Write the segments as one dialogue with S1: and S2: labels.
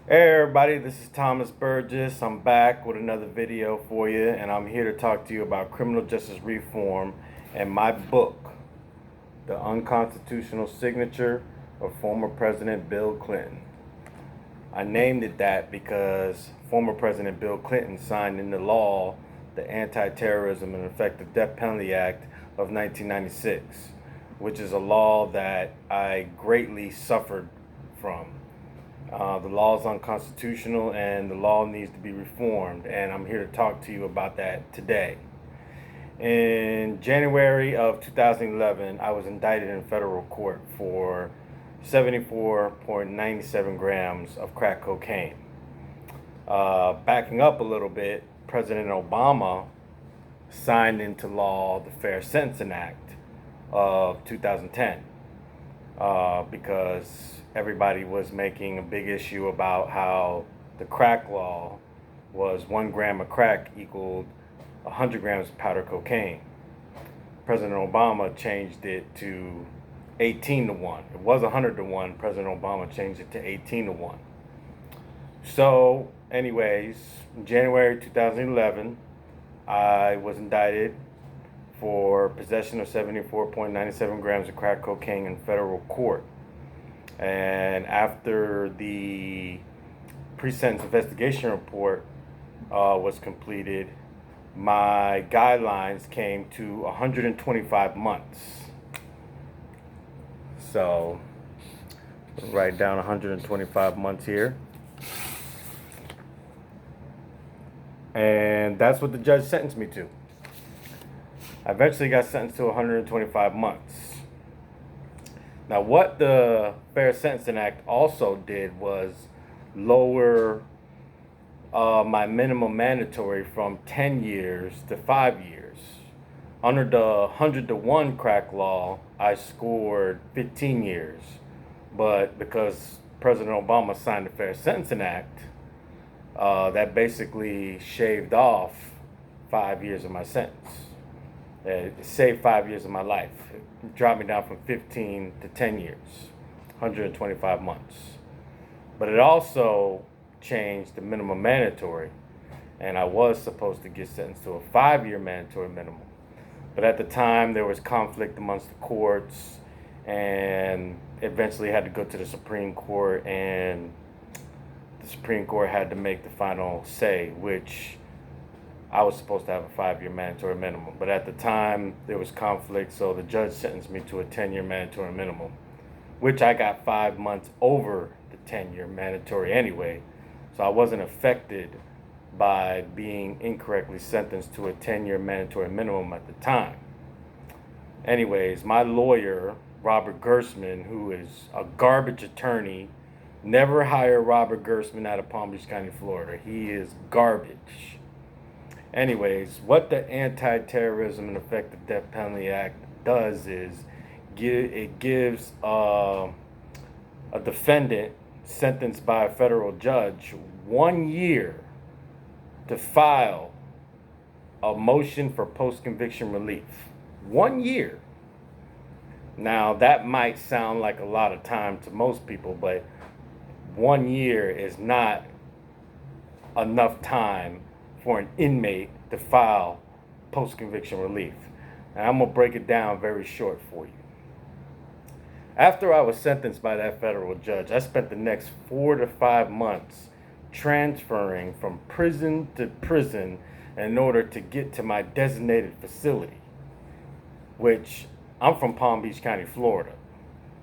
S1: Hey everybody, this is Thomas Burgess. I'm back with another video for you, and I'm here to talk to you about criminal justice reform and my book, The Unconstitutional Signature of Former President Bill Clinton. I named it that because former President Bill Clinton signed into law the Anti-Terrorism and Effective Death Penalty Act of 1996, which is a law that I greatly suffered from. The law is unconstitutional and the law needs to be reformed, and I'm here to talk to you about that today. In January of 2011, I was indicted in federal court for 74.97 grams of crack cocaine. Backing up a little bit, President Obama signed into law the Fair Sentencing Act of 2010 because everybody was making a big issue about how the crack law was 1 gram of crack equaled 100 grams of powder cocaine. President Obama changed it to 18 to 1. It was 100 to 1. President Obama changed it to 18 to 1. So, anyways, in January 2011, I was indicted for possession of 74.97 grams of crack cocaine in federal court. And after the pre-sentence investigation report was completed, my guidelines came to 125 months. So, write down 125 months here. And that's what the judge sentenced me to. I eventually got sentenced to 125 months. Now, what the Fair Sentencing Act also did was lower my minimum mandatory from 10 years to 5 years. Under the 100 to 1 crack law, I scored 15 years. But because President Obama signed the Fair Sentencing Act, that basically shaved off 5 years of my sentence. It saved 5 years of my life. It dropped me down from 15 to 10 years, 125 months. But it also changed the minimum mandatory, and I was supposed to get sentenced to a 5 year mandatory minimum. But at the time, there was conflict amongst the courts, and eventually had to go to the Supreme Court, and the Supreme Court had to make the final say, which I was supposed to have a 5 year mandatory minimum. But at the time, there was conflict, so the judge sentenced me to a 10 year mandatory minimum, which I got 5 months over the 10 year mandatory anyway. So I wasn't affected by being incorrectly sentenced to a 10 year mandatory minimum at the time. Anyways, my lawyer, Robert Gersman, who is a garbage attorney, never hire Robert Gersman out of Palm Beach County, Florida. He is garbage. Anyways, what the Anti-Terrorism and Effective Death Penalty Act does is it gives a defendant sentenced by a federal judge 1 year to file a motion for post-conviction relief. 1 year. Now, that might sound like a lot of time to most people, but 1 year is not enough time for an inmate to file post-conviction relief. And I'm going to break it down very short for you. After I was sentenced by that federal judge, I spent the next 4 to 5 months transferring from prison to prison in order to get to my designated facility, which I'm from Palm Beach County, Florida,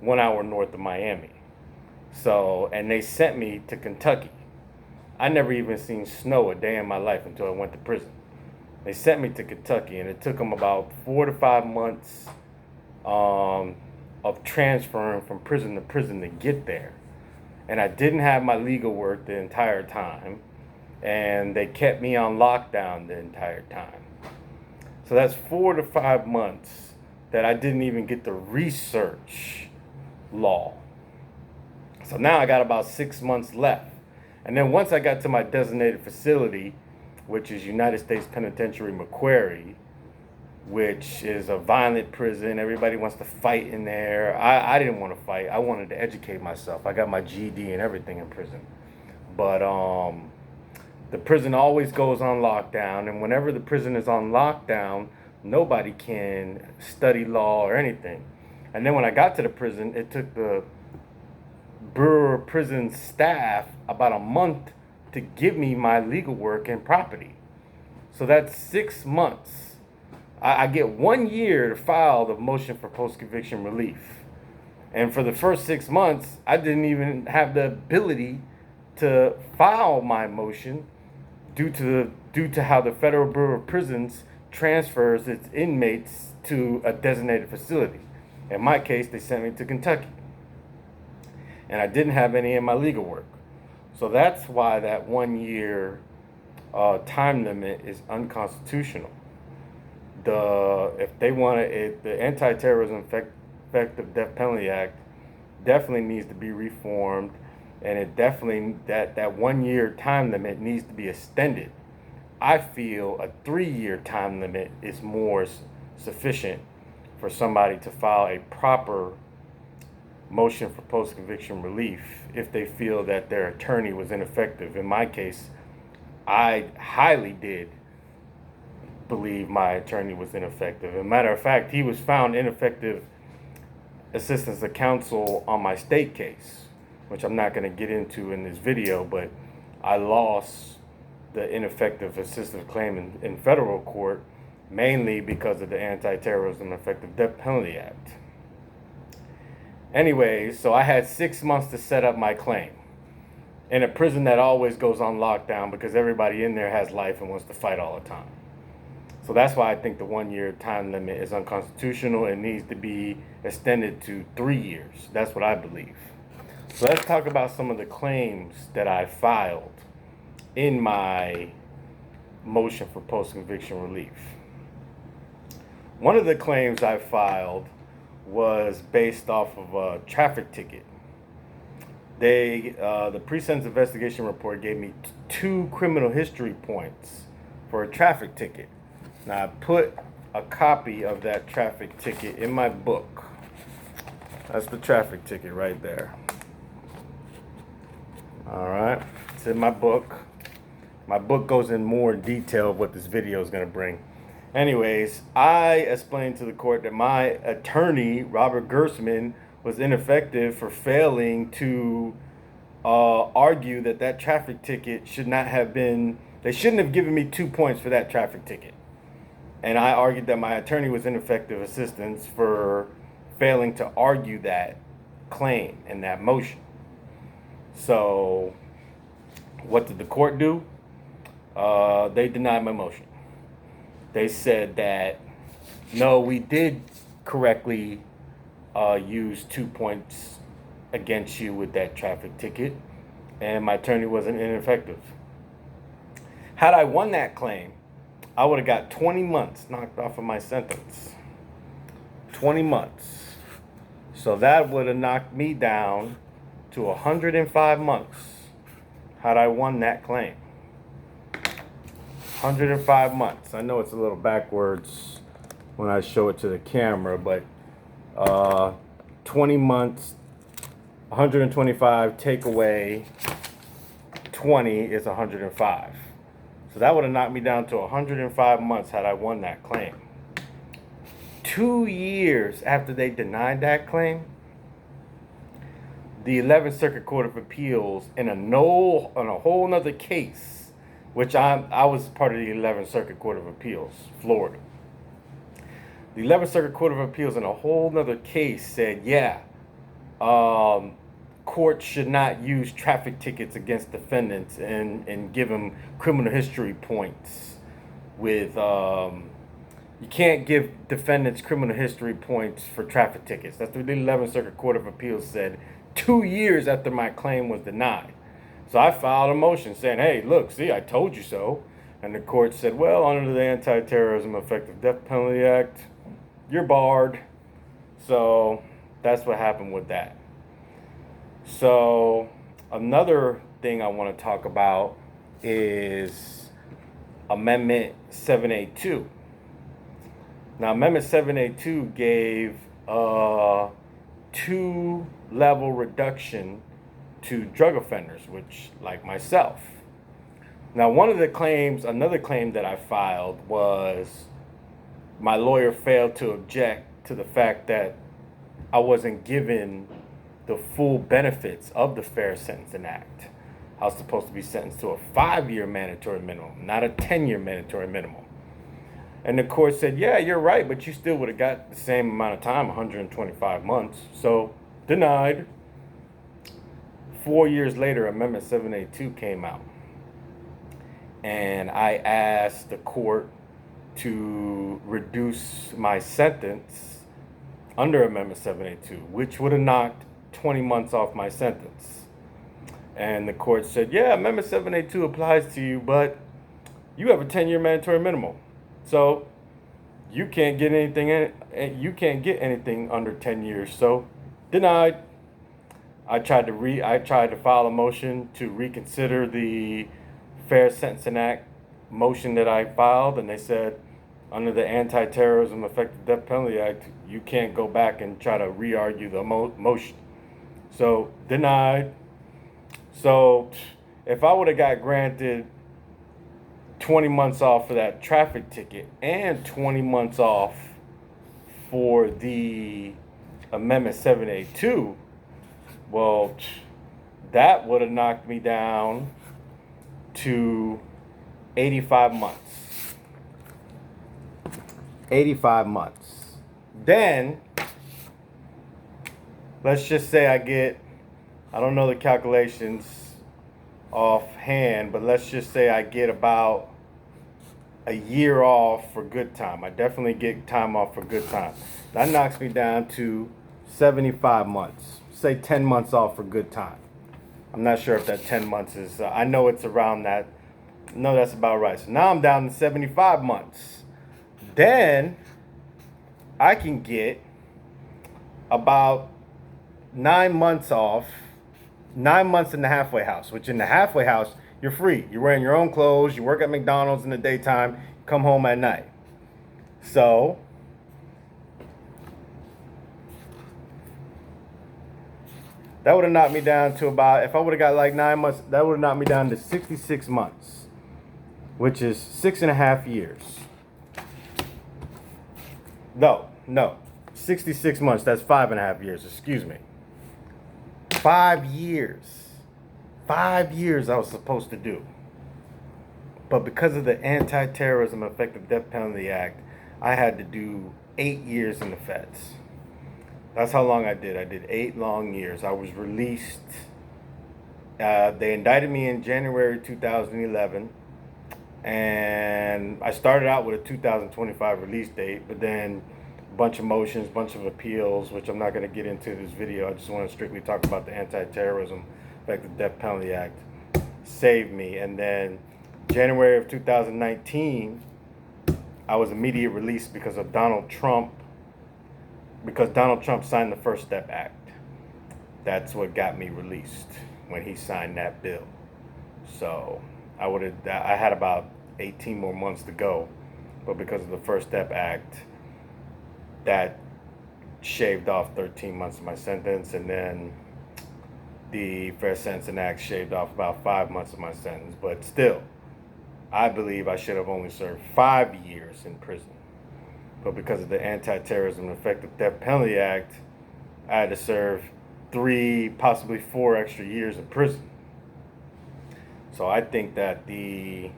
S1: 1 hour north of Miami. So, and they sent me to Kentucky. I never even seen snow a day in my life until I went to prison. They sent me to Kentucky, and it took them about 4 to 5 months of transferring from prison to prison to get there. And I didn't have my legal work the entire time, and they kept me on lockdown the entire time. So that's 4 to 5 months that I didn't even get to research law. So now I got about 6 months left. And then once I got to my designated facility, which is United States Penitentiary Macquarie, which is a violent prison. Everybody wants to fight in there. I didn't want to fight. I wanted to educate myself. I got my GED and everything in prison. But the prison always goes on lockdown, and whenever the prison is on lockdown, nobody can study law or anything. And then when I got to the prison, it took the Bureau of Prison staff about a month to give me my legal work and property. So that's 6 months. I get 1 year to file the motion for post-conviction relief. And for the first 6 months, I didn't even have the ability to file my motion due to how the Federal Bureau of Prisons transfers its inmates to a designated facility. In my case, they sent me to Kentucky. And I didn't have any in my legal work. So that's why that 1 year time limit is unconstitutional. If they want to, the Anti-Terrorism Effective Death Penalty Act definitely needs to be reformed, and it definitely that 1 year time limit needs to be extended. I feel a 3 year time limit is more sufficient for somebody to file a proper motion for post-conviction relief if they feel that their attorney was ineffective. In my case, I highly did believe my attorney was ineffective. As a matter of fact, he was found ineffective assistance of counsel on my state case, which I'm not going to get into in this video, but I lost the ineffective assistance claim in federal court mainly because of the Anti-Terrorism Effective Death Penalty Act. Anyways, so I had 6 months to set up my claim in a prison that always goes on lockdown because everybody in there has life and wants to fight all the time. So that's why I think the 1 year time limit is unconstitutional and needs to be extended to 3 years. That's what I believe. So let's talk about some of the claims that I filed in my motion for post-conviction relief. One of the claims I filed was based off of a traffic ticket. The pre-sentence investigation report gave me 2 criminal history points for a traffic ticket. Now I put a copy of that traffic ticket in my book. That's the traffic ticket right there. All right, it's in my book. My book goes in more detail of what this video is going to bring. Anyways, I explained to the court that my attorney, Robert Gersman, was ineffective for failing to argue that traffic ticket should not have been, they shouldn't have given me 2 points for that traffic ticket. And I argued that my attorney was ineffective assistance for failing to argue that claim in that motion. So what did the court do? They denied my motion. They said that, no, we did correctly use 2 points against you with that traffic ticket, and my attorney wasn't ineffective. Had I won that claim, I would have got 20 months knocked off of my sentence. 20 months. So that would have knocked me down to 105 months had I won that claim. 105 months. I know it's a little backwards when I show it to the camera, but 20 months, 125 take away 20 is 105. So that would have knocked me down to 105 months had I won that claim. 2 years after they denied that claim, the 11th Circuit Court of Appeals on a whole nother case, which I was part of the 11th Circuit Court of Appeals, Florida. The 11th Circuit Court of Appeals in a whole nother case said, courts should not use traffic tickets against defendants and give them criminal history points with, you can't give defendants criminal history points for traffic tickets. That's what the 11th Circuit Court of Appeals said 2 years after my claim was denied. So I filed a motion saying, hey, look, see, I told you so. And the court said, well, under the Anti-Terrorism Effective Death Penalty Act, you're barred. So that's what happened with that. So another thing I want to talk about is Amendment 782. Now, Amendment 782 gave a 2-level reduction to drug offenders, which, like myself. Now, another claim that I filed was my lawyer failed to object to the fact that I wasn't given the full benefits of the Fair Sentencing Act. I was supposed to be sentenced to a 5-year mandatory minimum, not a 10-year mandatory minimum. And the court said, yeah, you're right, but you still would have got the same amount of time, 125 months. So, denied. 4 years later, Amendment 782 came out. And I asked the court to reduce my sentence under Amendment 782, which would have knocked 20 months off my sentence. And the court said, yeah, Amendment 782 applies to you, but you have a 10-year mandatory minimum. So you can't get anything under 10 years. So denied. I tried to file a motion to reconsider the Fair Sentencing Act motion that I filed, and they said under the Anti-Terrorism Effective Death Penalty Act, you can't go back and try to re-argue the motion. So denied. So if I would have got granted 20 months off for that traffic ticket and 20 months off for the Amendment 782, well, that would have knocked me down to 85 months. 85 months. Then, let's just say I don't know the calculations offhand, but let's just say I get about a year off for good time. I definitely get time off for good time. That knocks me down to 75 months. Say 10 months off for good time. I'm not sure if that 10 months is, I know it's around that. No, that's about right. So now I'm down to 75 months. Then I can get about 9 months off, 9 months in the halfway house, which in the halfway house, you're free. You're wearing your own clothes. You work at McDonald's in the daytime, come home at night. So that would have knocked me down to about, if I would have got like 9 months, that would have knocked me down to 66 months, which is 6.5 years. No, 66 months, that's 5.5 years, excuse me. 5 years. 5 years I was supposed to do. But because of the Anti-Terrorism Effective Death Penalty Act, I had to do 8 years in the feds. That's how long I did. I did 8 long years. I was released. They indicted me in January 2011. And I started out with a 2025 release date, but then a bunch of motions, bunch of appeals, which I'm not going to get into this video. I just want to strictly talk about the Anti-Terrorism Effective Death Penalty Act saved me. And then January of 2019, I was immediate release because Donald Trump signed the First Step Act. That's what got me released, when he signed that bill. So I had about 18 more months to go, but because of the First Step Act, that shaved off 13 months of my sentence, and then the Fair Sentencing Act shaved off about 5 months of my sentence. But still, I believe I should have only served 5 years in prison. But because of the Anti-Terrorism Effective Death Penalty Act, I had to serve 3, possibly 4 extra years in prison. So I think that the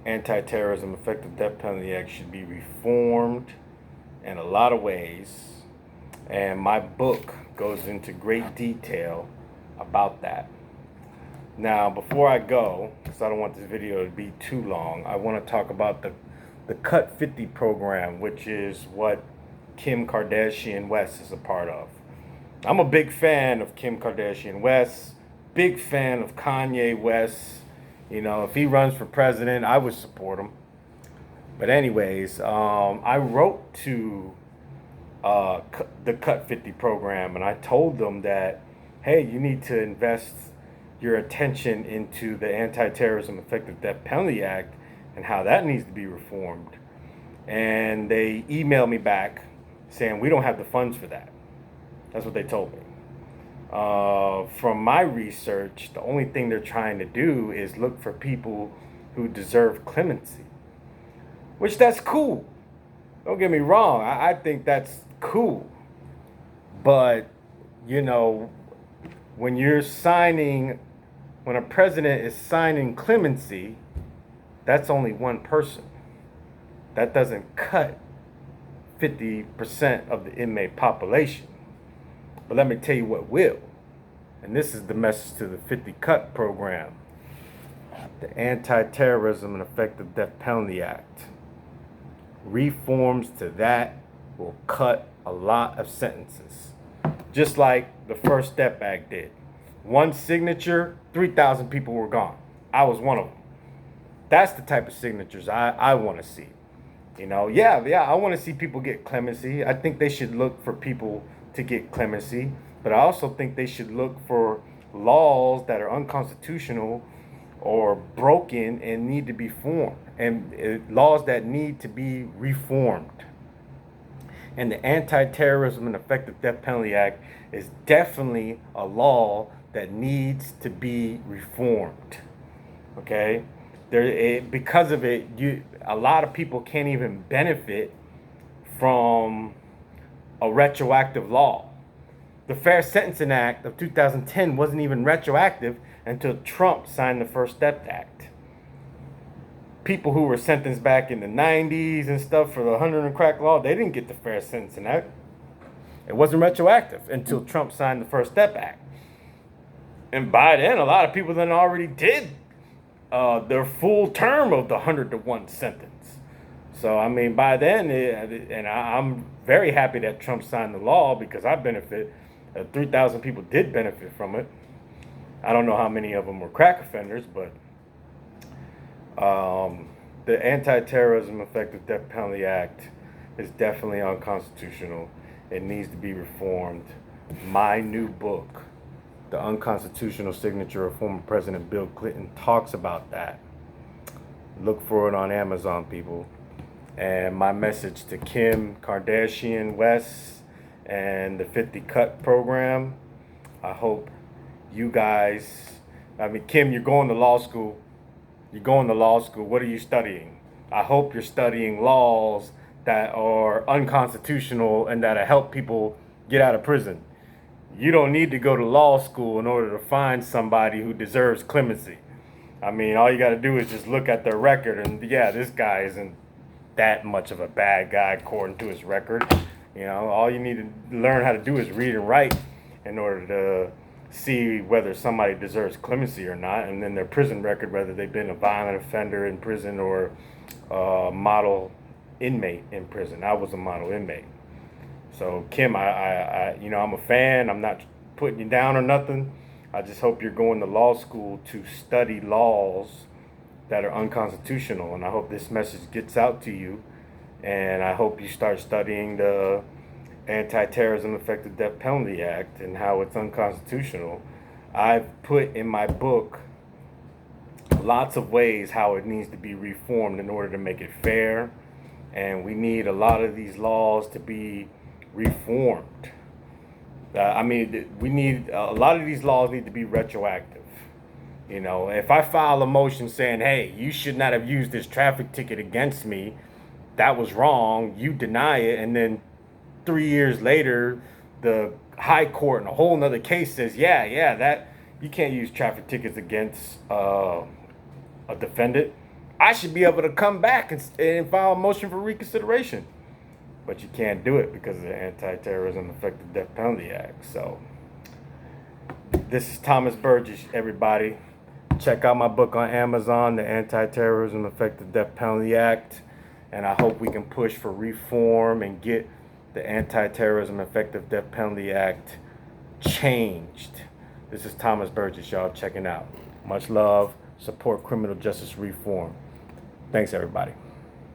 S1: Anti-Terrorism Effective Death Penalty Act should be reformed in a lot of ways. And my book goes into great detail about that. Now, before I go, because I don't want this video to be too long, I want to talk about the Cut 50 program, which is what Kim Kardashian West is a part of. I'm a big fan of Kim Kardashian West, big fan of Kanye West. You know, if he runs for president, I would support him. But anyways, I wrote to the Cut 50 program, and I told them that, hey, you need to invest your attention into the Anti-Terrorism Effective Death Penalty Act and how that needs to be reformed. And they emailed me back saying, we don't have the funds for that. That's what they told me. From my research, the only thing they're trying to do is look for people who deserve clemency, which that's cool. Don't get me wrong. I think that's cool. But, you know, when you're signing, when a president is signing clemency, that's only one person. That doesn't cut 50% of the inmate population. But let me tell you what will. And this is the message to the 50 Cut program. The Anti-Terrorism and Effective Death Penalty Act. Reforms to that will cut a lot of sentences. Just like the First Step Act did. One signature, 3,000 people were gone. I was one of them. That's the type of signatures I want to see. You know, yeah, I want to see people get clemency. I think they should look for people to get clemency. But I also think they should look for laws that are unconstitutional or broken and need to be formed, and laws that need to be reformed. And the Anti-Terrorism and Effective Death Penalty Act is definitely a law that needs to be reformed. Okay? Because of it, a lot of people can't even benefit from a retroactive law. The Fair Sentencing Act of 2010 wasn't even retroactive until Trump signed the First Step Act. People who were sentenced back in the 90s and stuff for the 100 and crack law, they didn't get the Fair Sentencing Act. It wasn't retroactive until Trump signed the First Step Act. And by then, a lot of people then already did their full term of the 100-to-1 sentence. So, I mean, by then, and I'm very happy that Trump signed the law because I benefit. 3,000 people did benefit from it. I don't know how many of them were crack offenders, but the Anti-Terrorism Effective Death Penalty Act is definitely unconstitutional. It needs to be reformed. My new book, The Unconstitutional Signature of Former President Bill Clinton, talks about that. Look for it on Amazon, people. And my message to Kim Kardashian West and the 50 Cut program, I hope you guys, Kim, you're going to law school. You're going to law school. What are you studying? I hope you're studying laws that are unconstitutional and that'll help people get out of prison. You don't need to go to law school in order to find somebody who deserves clemency. I mean, all you got to do is just look at their record, and yeah, this guy isn't that much of a bad guy according to his record. You know, all you need to learn how to do is read and write in order to see whether somebody deserves clemency or not, and then their prison record, whether they've been a violent offender in prison or a model inmate in prison. I was a model inmate. So Kim, I'm a fan. I'm not putting you down or nothing. I just hope you're going to law school to study laws that are unconstitutional, and I hope this message gets out to you. And I hope you start studying the Anti-Terrorism Effective Death Penalty Act and how it's unconstitutional. I've put in my book lots of ways how it needs to be reformed in order to make it fair. And we need a lot of these laws to be reformed. We need a lot of these laws need to be retroactive. You know, if I file a motion saying, hey, you should not have used this traffic ticket against me, that was wrong, you deny it, and then 3 years later, the high court in a whole nother case says, that you can't use traffic tickets against a defendant. I should be able to come back and file a motion for reconsideration. But you can't do it because of the Anti-Terrorism Effective Death Penalty Act. So, this is Thomas Burgess, everybody. Check out my book on Amazon, The Anti-Terrorism Effective Death Penalty Act. And I hope we can push for reform and get the Anti-Terrorism Effective Death Penalty Act changed. This is Thomas Burgess, y'all checking out. Much love. Support criminal justice reform. Thanks, everybody.